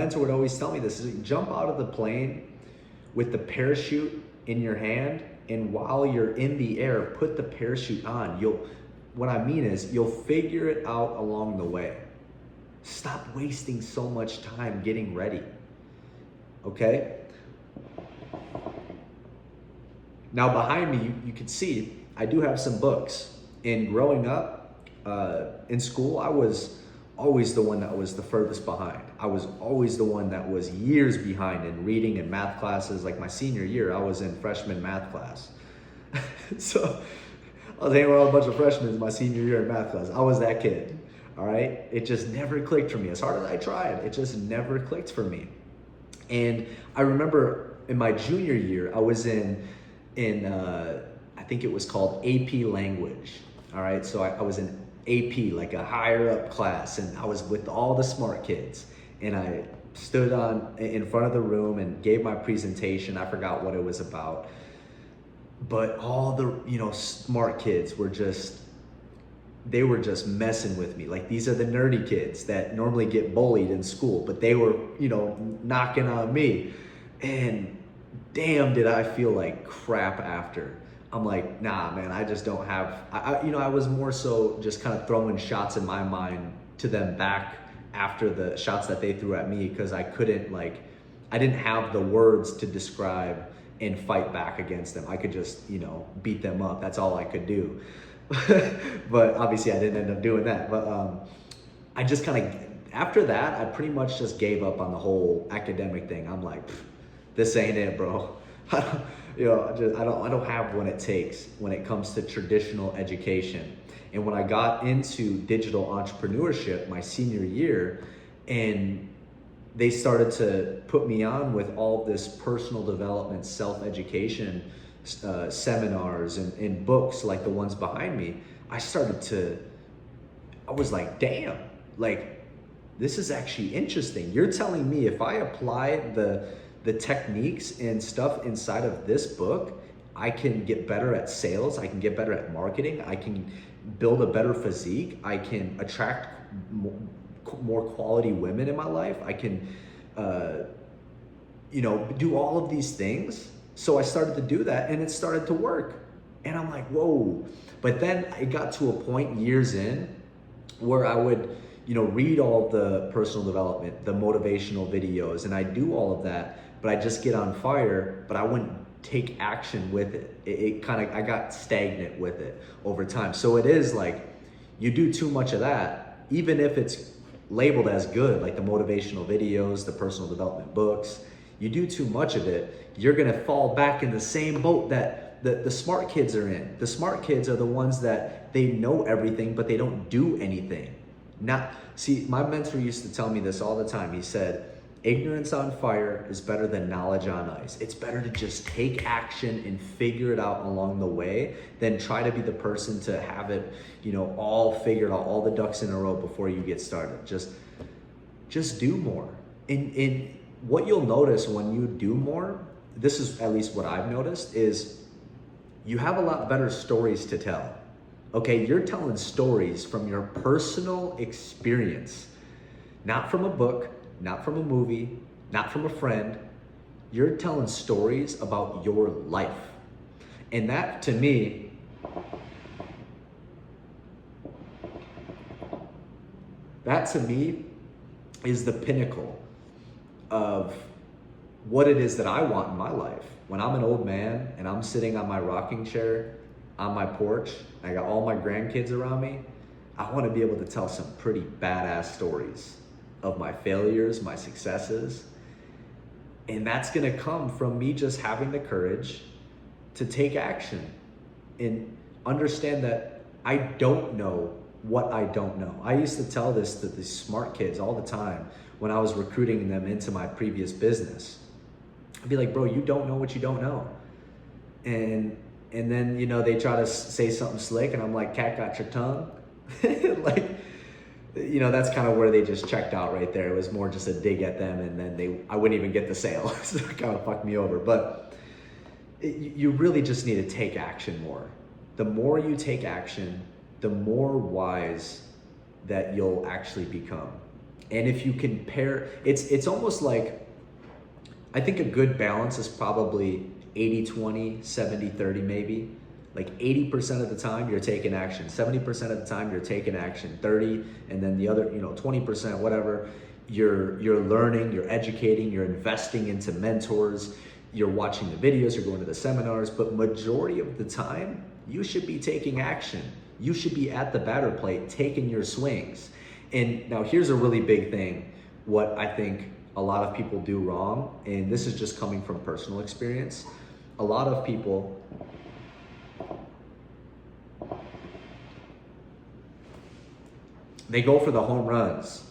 mentor would always tell me this, is jump out of the plane with the parachute in your hand, and while you're in the air, put the parachute on. What I mean is, you'll figure it out along the way. Stop wasting so much time getting ready, okay? Now behind me, you can see, I do have some books. And growing up in school, I was always the one that was the furthest behind. I was always the one that was years behind in reading and math classes. Like my senior year, I was in freshman math class. So I was hanging around a bunch of freshmen my senior year in math class. I was that kid, all right? It just never clicked for me. As hard as I tried, it just never clicked for me. And I remember in my junior year, I was in I think it was called AP language, all right? So I was in AP, like a higher up class, and I was with all the smart kids. And I stood in front of the room and gave my presentation. I forgot what it was about. But all the, smart kids were just messing with me. Like, these are the nerdy kids that normally get bullied in school, but they were, knocking on me. And damn, did I feel like crap after. I'm like, nah, man, I just don't have, I was more so just kind of throwing shots in my mind to them back after the shots that they threw at me, because I didn't have the words to describe and fight back against them. I could just, beat them up. That's all I could do. But obviously I didn't end up doing that. But I just after that, I pretty much just gave up on the whole academic thing. I'm like, this ain't it, bro. I don't have what it takes when it comes to traditional education. And when I got into digital entrepreneurship my senior year, and they started to put me on with all this personal development, self-education seminars and books like the ones behind me, I was like, damn, like, this is actually interesting. You're telling me if I apply the techniques and stuff inside of this book, I can get better at sales, I can get better at marketing, I can build a better physique, I can attract more quality women in my life, I can do all of these things. So I started to do that, and it started to work. And I'm like, whoa. But then it got to a point years in where I would read all the personal development, the motivational videos, and I do all of that, but I just get on fire, but I wouldn't take action with it. I got stagnant with it over time. So it is like, you do too much of that, even if it's labeled as good, like the motivational videos, the personal development books, you do too much of it, you're gonna fall back in the same boat that the smart kids are in. The smart kids are the ones that they know everything, but they don't do anything. My mentor used to tell me this all the time. He said, ignorance on fire is better than knowledge on ice. It's better to just take action and figure it out along the way than try to be the person to have it, all figured out, all the ducks in a row before you get started. Just do more. And what you'll notice when you do more, this is at least what I've noticed, is you have a lot better stories to tell. Okay, you're telling stories from your personal experience, not from a book, not from a movie, not from a friend. You're telling stories about your life. And that, to me, is the pinnacle of what it is that I want in my life. When I'm an old man and I'm sitting on my rocking chair on my porch, I got all my grandkids around me, I want to be able to tell some pretty badass stories of my failures, my successes. And that's gonna come from me just having the courage to take action and understand that I don't know what I don't know. I used to tell this to these smart kids all the time when I was recruiting them into my previous business. I'd be like, bro, you don't know what you don't know. And then, they try to say something slick, and I'm like, cat got your tongue? That's kind of where they just checked out right there. It was more just a dig at them, and then I wouldn't even get the sale. So it kind of fucked me over. But you really just need to take action more. The more you take action, the more wise that you'll actually become. And if you compare, it's almost like, I think a good balance is probably 80-20, 70-30 maybe. Like 80% of the time you're taking action, 70% of the time you're taking action, 30, and then the other, 20%, whatever, you're learning, you're educating, you're investing into mentors, you're watching the videos, you're going to the seminars, but majority of the time, you should be taking action. You should be at the batter plate, taking your swings. And now here's a really big thing, what I think a lot of people do wrong, and this is just coming from personal experience. A lot of people, they go for the home runs.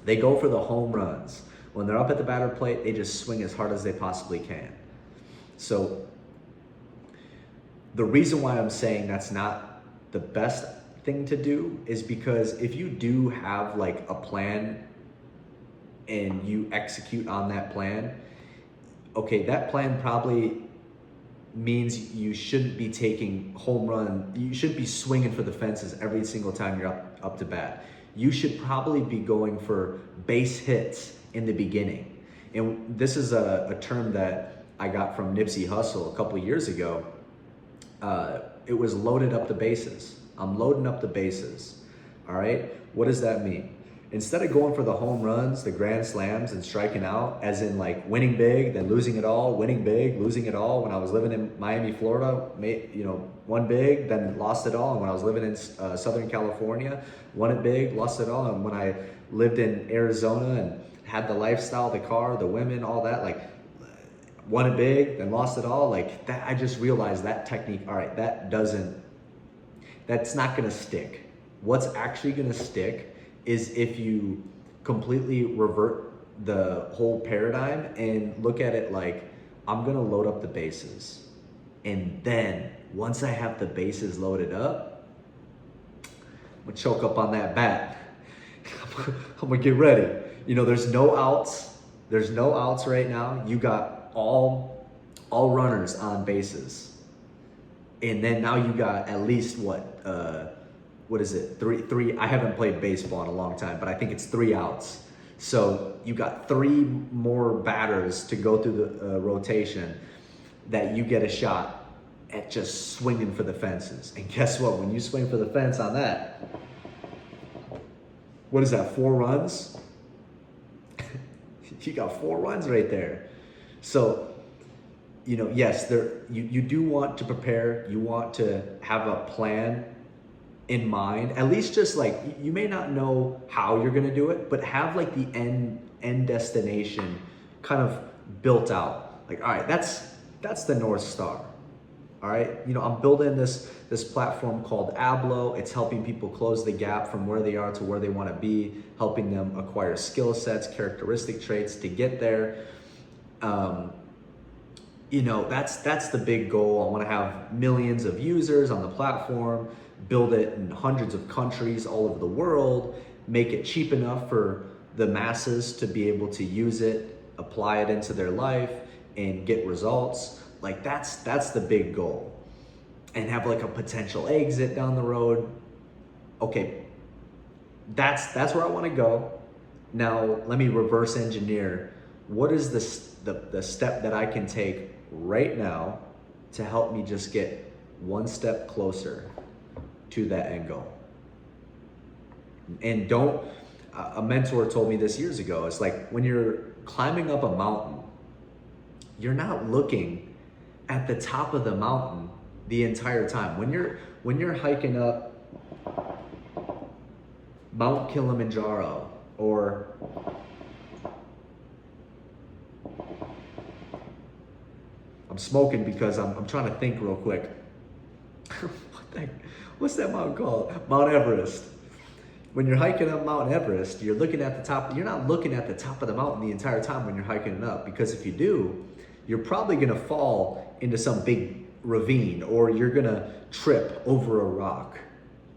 They go for the home runs. When they're up at the batter plate, they just swing as hard as they possibly can. So the reason why I'm saying that's not the best thing to do is because if you do have like a plan and you execute on that plan, okay, that plan probably means you shouldn't be taking home run, you shouldn't be swinging for the fences every single time you're up to bat. You should probably be going for base hits in the beginning. And this is a term that I got from Nipsey Hussle a couple of years ago. It was loaded up the bases. I'm loading up the bases, all right? What does that mean? Instead of going for the home runs, the grand slams, and striking out, as in like winning big, then losing it all, winning big, losing it all. When I was living in Miami, Florida, won big, then lost it all. And when I was living in Southern California, won it big, lost it all. And when I lived in Arizona and had the lifestyle, the car, the women, all that, like won it big, then lost it all. Like that, I just realized that technique, all right, that's not gonna stick. What's actually gonna stick is if you completely revert the whole paradigm and look at it like, I'm gonna load up the bases. And then once I have the bases loaded up, I'm gonna choke up on that bat. I'm gonna get ready. There's no outs. There's no outs right now. You got all runners on bases. And then now you got at least what is it? Three. I haven't played baseball in a long time, but I think it's 3 outs. So you got 3 more batters to go through the rotation that you get a shot at just swinging for the fences. And guess what? When you swing for the fence on that, what is that? 4 runs? You got 4 runs right there. So, yes, you do want to prepare. You want to have a plan in mind, at least just like, you may not know how you're gonna do it, but have like the end destination kind of built out. Like, all right, that's the North Star. All right, I'm building this platform called Ablo. It's helping people close the gap from where they are to where they want to be, helping them acquire skill sets, characteristic traits to get there. That's the big goal. I want to have millions of users on the platform, build it in hundreds of countries all over the world, make it cheap enough for the masses to be able to use it, apply it into their life, and get results. Like that's the big goal. And have like a potential exit down the road. Okay, that's where I want to go. Now let me reverse engineer. What is the step that I can take right now to help me just get one step closer to that end goal? And a mentor told me this years ago, it's like when you're climbing up a mountain, you're not looking at the top of the mountain the entire time. When you're hiking up Mount Kilimanjaro, or I'm smoking because I'm trying to think real quick. What's that mountain called? Mount Everest. When you're hiking up Mount Everest, you're looking at the top. You're not looking at the top of the mountain the entire time when you're hiking it up, because if you do, you're probably gonna fall into some big ravine, or you're gonna trip over a rock.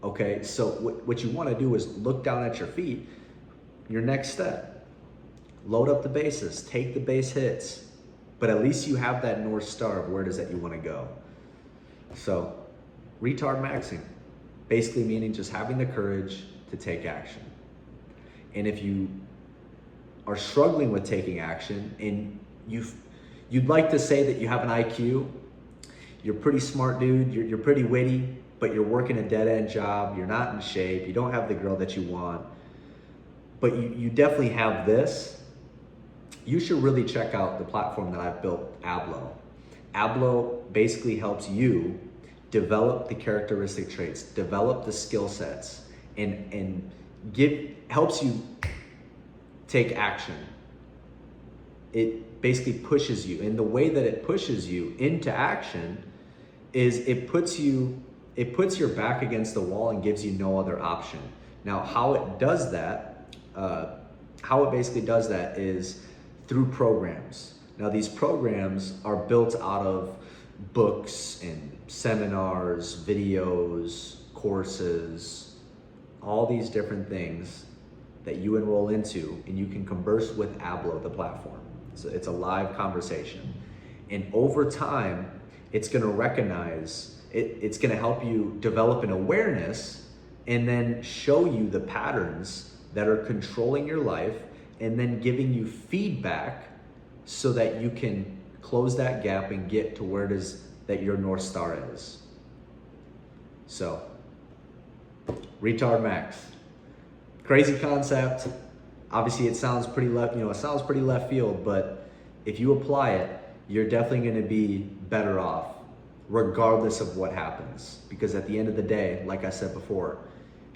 Okay, so what you wanna do is look down at your feet. Your next step, load up the bases, take the base hits, but at least you have that North Star of where it is that you wanna go. So, retard maxing, basically meaning just having the courage to take action. And if you are struggling with taking action and you'd like to say that you have an IQ, you're pretty smart dude, you're pretty witty, but you're working a dead-end job, you're not in shape, you don't have the girl that you want, but you definitely have this, you should really check out the platform that I've built, Ablo. Ablo basically helps you develop the characteristic traits, develop the skill sets, and helps you take action. It basically pushes you, and the way that it pushes you into action is it puts your back against the wall and gives you no other option. Now, how it does that, how it basically does that is through programs. Now, these programs are built out of books and seminars, videos, courses, all these different things that you enroll into, and you can converse with Ablo, the platform. So it's a live conversation. And over time, it's gonna recognize, it's gonna help you develop an awareness and then show you the patterns that are controlling your life and then giving you feedback so that you can close that gap and get to where it is that your North Star is. So, Retard Max. Crazy concept. Obviously it sounds pretty left field, but if you apply it, you're definitely going to be better off regardless of what happens, because at the end of the day, like I said before,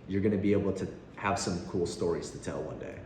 you're going to be able to have some cool stories to tell one day.